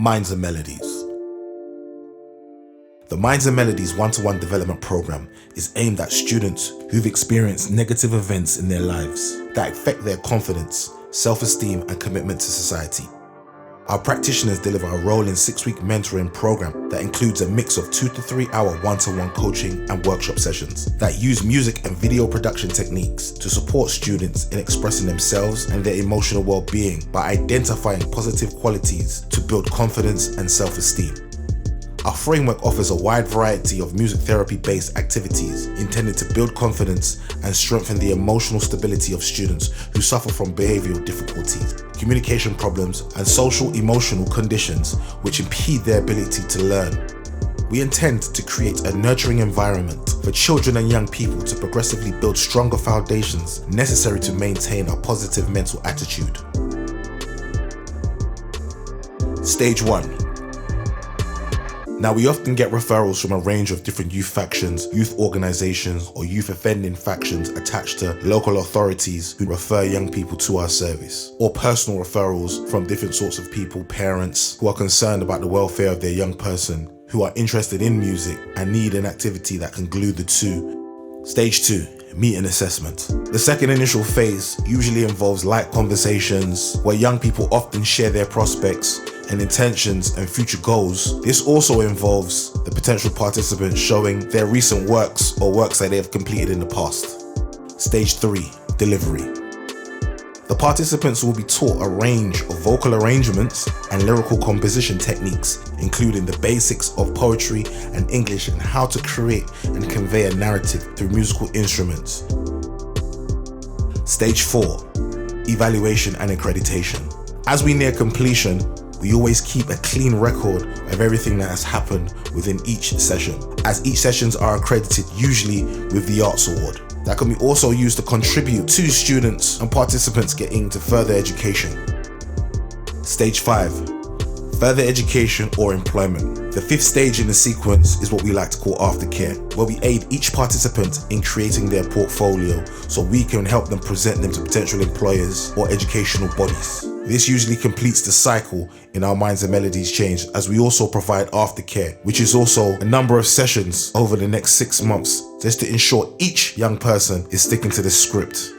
Minds and Melodies. The Minds and Melodies one-to-one development program is aimed at students who've experienced negative events in their lives that affect their confidence, self-esteem, and commitment to society. Our practitioners deliver a rolling 6-week mentoring program that includes a mix of 2 to 3 hour one-to-one coaching and workshop sessions that use music and video production techniques to support students in expressing themselves and their emotional well-being by identifying positive qualities to build confidence and self-esteem. Our framework offers a wide variety of music therapy-based activities intended to build confidence and strengthen the emotional stability of students who suffer from behavioral difficulties, communication problems, and social emotional conditions which impede their ability to learn. We intend to create a nurturing environment for children and young people to progressively build stronger foundations necessary to maintain a positive mental attitude. Stage 1. Now, we often get referrals from a range of different youth factions, youth organizations, or youth offending factions attached to local authorities who refer young people to our service, or personal referrals from different sorts of people, parents who are concerned about the welfare of their young person, who are interested in music and need an activity that can glue the two. Stage 2. Meet and assessment. The second initial phase usually involves light conversations where young people often share their prospects and intentions and future goals. This also involves the potential participants showing their recent works or works that they have completed in the past. Stage 3. Delivery. The participants will be taught a range of vocal arrangements and lyrical composition techniques, including the basics of poetry and English and how to create and convey a narrative through musical instruments. Stage 4. Evaluation and accreditation. As we near completion, we always keep a clean record of everything that has happened within each session, as each sessions are accredited usually with the Arts Award. That can be also used to contribute to students and participants getting to further education. Stage 5. Further education or employment. The 5th stage in the sequence is what we like to call Aftercare, where we aid each participant in creating their portfolio so we can help them present them to potential employers or educational bodies. This usually completes the cycle in our Minds and Melodies change, as we also provide aftercare, which is also a number of sessions over the next 6 months, just to ensure each young person is sticking to the script.